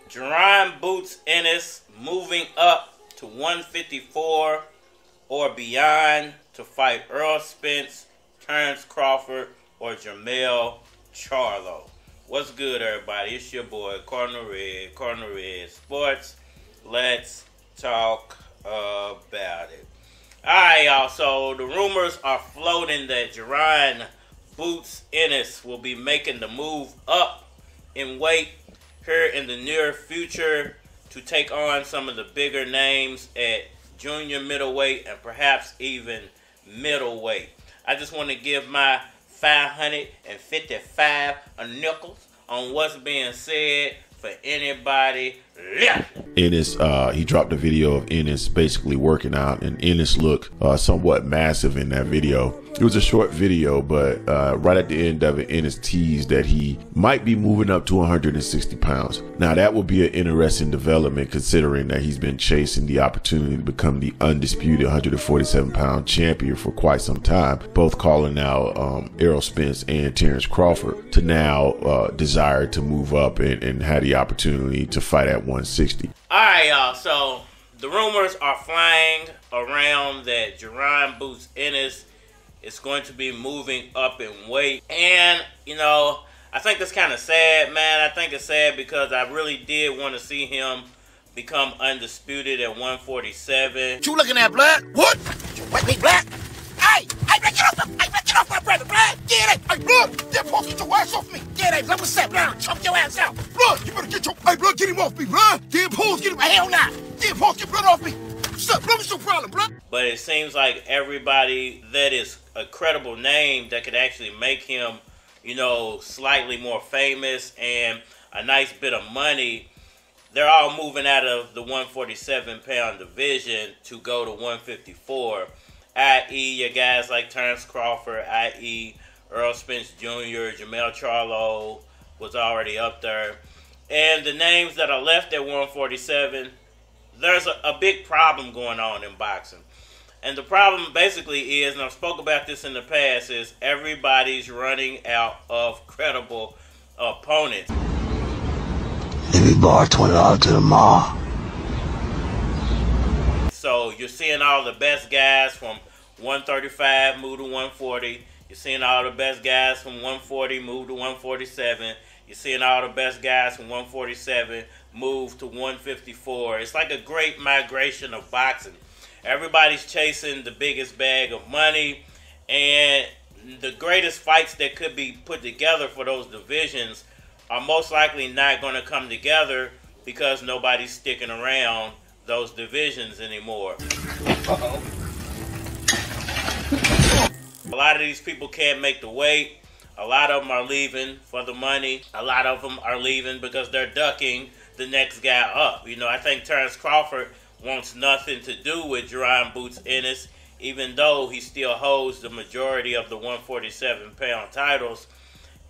Jaron boots Ennis, moving up to 154 or beyond to fight Errol Spence, Terence Crawford, or Jermell Charlo. What's good, everybody? It's your boy, Cardinal Red Sports. Let's talk about it. Alright, y'all. So the rumors are floating that Jaron boots Ennis will be making the move up in weight here in the near future to take on some of the bigger names at junior middleweight and perhaps even middleweight. I just want to give my 555 nickels on what's being said for anybody left. Ennis, he dropped a video of Ennis basically working out, and Ennis looked somewhat massive in that video. It was a short video, but right at the end of it, Ennis teased that he might be moving up to 160 pounds. Now, that would be an interesting development considering that he's been chasing the opportunity to become the undisputed 147-pound champion for quite some time, both calling out Errol Spence and Terence Crawford to now desire to move up and have the opportunity to fight at 160. All right, y'all. So the rumors are flying around that Jaron boots Ennis is going to be moving up in weight. And, you know, I think it's kind of sad, man. I think it's sad because I really did want to see him become undisputed at 147. What you looking at, blood? What? You with me, blood? Hey, get off my brother, blood. Get it. Hey, blood, get your ass off me. Get it, blood. What's up, blood? Chop your ass out. Blood, you better get your, hey, blood, get him off me, blood. Get him, hell nah. Get blood off me. What's up, blood? What's your problem, blood? But it seems like everybody that is a credible name that could actually make him, you know, slightly more famous and a nice bit of money, they're all moving out of the 147-pound division to go to 154, i.e. your guys like Terence Crawford, i.e. Errol Spence Jr., Jermell Charlo was already up there. And the names that are left at 147, there's a big problem going on in boxing. And the problem basically is, and I've spoke about this in the past, is everybody's running out of credible opponents. Let me borrow $20 to the mall. So you're seeing all the best guys from 135 move to 140. You're seeing all the best guys from 140 move to 147. You're seeing all the best guys from 147 move to 154. It's like a great migration of boxing. Everybody's chasing the biggest bag of money, and the greatest fights that could be put together for those divisions are most likely not going to come together because nobody's sticking around those divisions anymore. A lot of these people can't make the weight. A lot of them are leaving for the money. A lot of them are leaving because they're ducking the next guy up. You know, I think Terence Crawford wants nothing to do with Jaron boots Ennis, even though he still holds the majority of the 147-pound titles.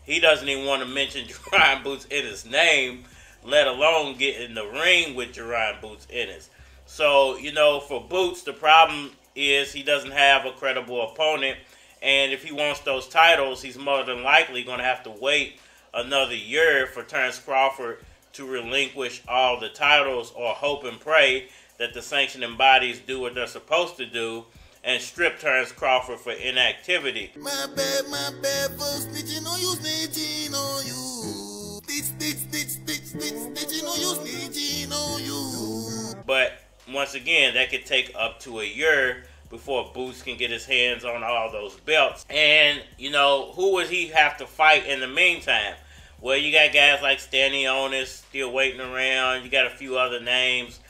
He doesn't even want to mention Jaron boots Ennis' name, let alone get in the ring with Jaron boots Ennis. So, you know, for Boots, the problem is he doesn't have a credible opponent, and if he wants those titles, he's more than likely going to have to wait another year for Terence Crawford to relinquish all the titles, or hope and pray that the sanctioning bodies do what they're supposed to do and strip Terence Crawford for inactivity. My bad for snitching on you, snitching on you. Snitching on you, snitching on you. But once again, that could take up to a year before Boots can get his hands on all those belts. And, you know, who would he have to fight in the meantime? Well, you got guys like Ennis still waiting around. You got a few other names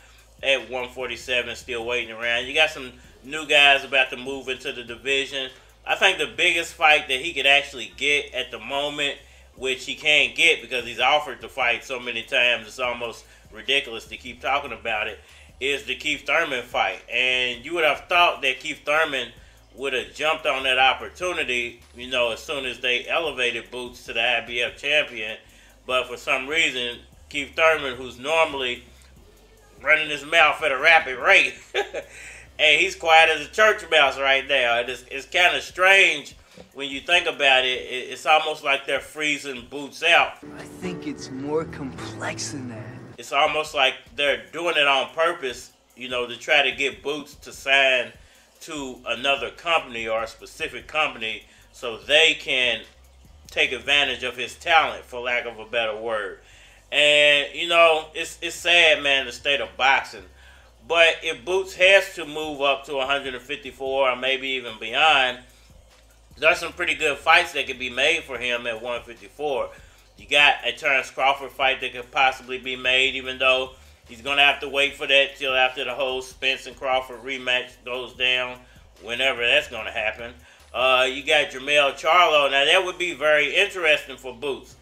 at 147 still waiting around. You got some new guys about to move into the division. I think the biggest fight that he could actually get at the moment, which he can't get because he's offered to fight so many times, it's almost ridiculous to keep talking about it, is the Keith Thurman fight. And you would have thought that Keith Thurman would have jumped on that opportunity, you know, as soon as they elevated Boots to the IBF champion. But for some reason, Keith Thurman, who's normally running his mouth at a rapid rate, Hey, he's quiet as a church mouse right now. It's kind of strange when you think about it. It's almost like they're freezing Boots out. I think it's more complex than that. It's almost like they're doing it on purpose, you know, to try to get Boots to sign to another company or a specific company so they can take advantage of his talent, for lack of a better word. And, you know, it's sad, man, the state of boxing. But if Boots has to move up to 154 or maybe even beyond, there's some pretty good fights that could be made for him at 154. You got a Terence Crawford fight that could possibly be made, even though he's going to have to wait for that till after the whole Spence and Crawford rematch goes down, whenever that's going to happen. You got Jermell Charlo. Now, that would be very interesting for Boots.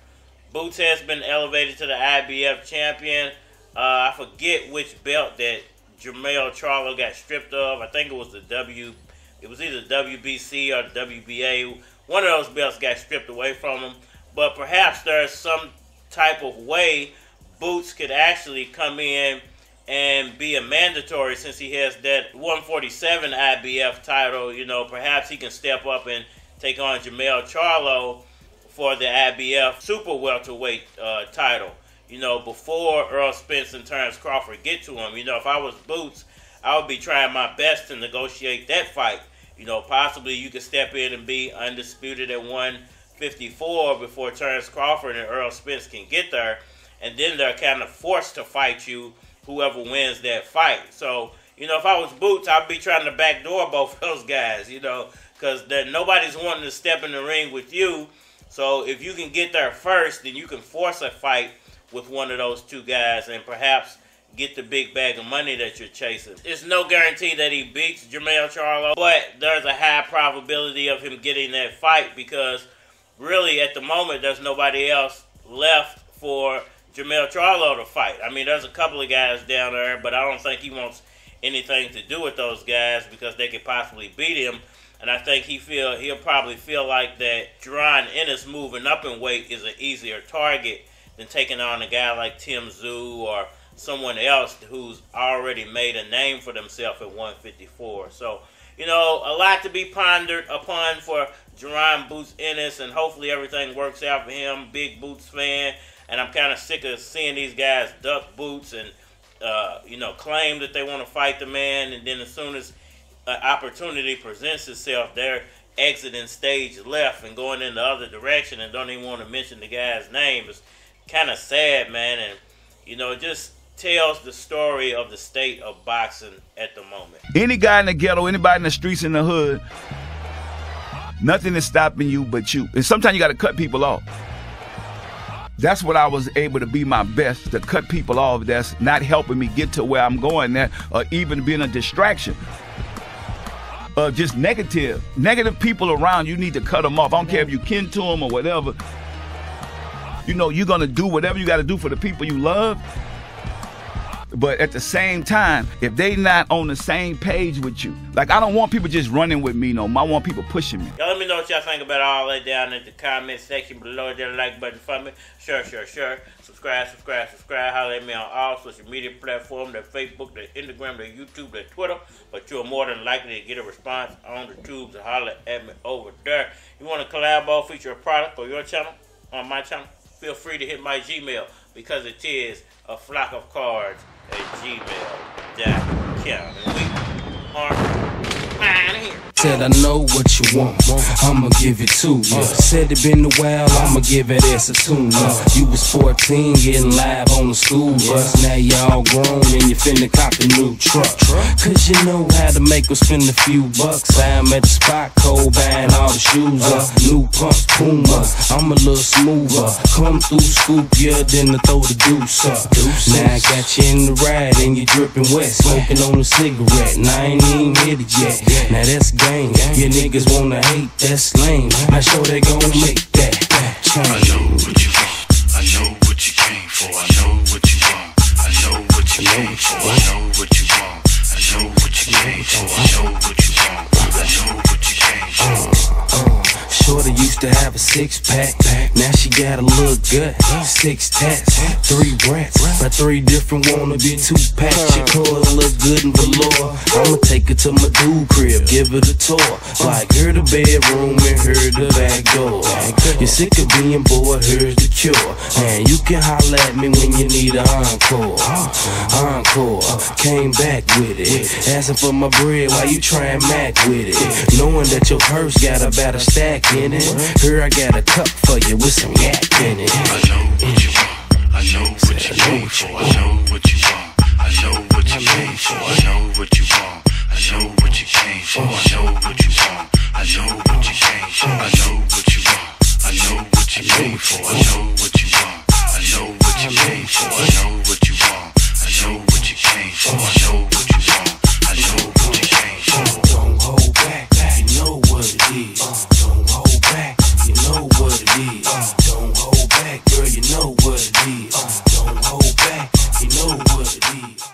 Boots has been elevated to the IBF champion. I forget which belt that Jermell Charlo got stripped of. I think it was it was either WBC or the WBA. One of those belts got stripped away from him. But perhaps there's some type of way Boots could actually come in and be a mandatory, since he has that 147 IBF title. You know, perhaps he can step up and take on Jermell Charlo for the IBF super welterweight title. You know, before Errol Spence and Terence Crawford get to him. You know, if I was Boots, I would be trying my best to negotiate that fight. You know, possibly you could step in and be undisputed at 154 before Terence Crawford and Errol Spence can get there. And then they're kind of forced to fight you, whoever wins that fight. So, you know, if I was Boots, I'd be trying to backdoor both of those guys, you know, because nobody's wanting to step in the ring with you. So if you can get there first, then you can force a fight with one of those two guys and perhaps get the big bag of money that you're chasing. It's no guarantee that he beats Jermell Charlo, but there's a high probability of him getting that fight, because really at the moment there's nobody else left for Jermell Charlo to fight. I mean, there's a couple of guys down there, but I don't think he wants anything to do with those guys because they could possibly beat him. And I think he'll probably feel like that Jaron Ennis moving up in weight is an easier target than taking on a guy like Tim Tszyu or someone else who's already made a name for themselves at 154. So, you know, a lot to be pondered upon for Jaron Boots Ennis, and hopefully everything works out for him. Big Boots fan, and I'm kind of sick of seeing these guys duck Boots and, you know, claim that they want to fight the man, and then as soon as an opportunity presents itself, they're exiting stage left and going in the other direction and don't even want to mention the guy's name. It's kind of sad, man, and, you know, it just tells the story of the state of boxing at the moment. Any guy in the ghetto, anybody in the streets in the hood, nothing is stopping you but you. And sometimes you got to cut people off. That's what I was able to be my best, to cut people off that's not helping me get to where I'm going at, or even being a distraction. Just negative people around, you need to cut them off. I don't care if you kin to them or whatever. You know, you're going to do whatever you got to do for the people you love. But at the same time, if they not on the same page with you, like, I don't want people just running with me no more. I want people pushing me. Y'all let me know what y'all think about all that down in the comment section below. Hit that like button for me. Sure. Subscribe. Holler at me on all social media platforms, that Facebook, that Instagram, that YouTube, that Twitter. But you're more than likely to get a response on the tubes and holler at me over there. You want to collab or feature a product on your channel, on my channel? Feel free to hit my Gmail, because it is a flock of cards at gmail.com. And we are out of here. Said I know what you want, I'ma give it to you. Said it been a while, I'ma give it as a tune. You was 14, getting live on the school bus. Now y'all grown and you finna cop a new truck. Cause you know how to make us spend a few bucks. I'm at the spot, cold, buying all the shoes up. New pumps, Puma, I'm a little smoother. Come through, scoop ya, then I throw the deuce up. Now I got you in the ride and you dripping wet, smoking on a cigarette, and I ain't even hit it yet. Now that's game. You niggas wanna hate, that's lame. Now show they gon' make that change. I know what you want, I know what you came for. I know what you want, I know what you came for. I know what you want, I know what you came for. I know what you want, I know what you came for. Shorty used Used to have a six-pack, now she got a little gut. 6 tats, 3 brats, by 3 different wannabe 2-packs. She call it look good in velour. I'ma take her to my dude crib, give it a tour. Like her the bedroom and her the back door. You're sick of being bored, here's the cure. And you can holler at me when you need an encore. Encore, came back with it. Asking for my bread while you try and mac with it. Knowing that your purse got a better stack in it. Here I got a cup for you with some yak in it. I know what you want. I know what you came for. I know what you want. I know what you came for. I know what you want. I know what you came for. I know what you want. I know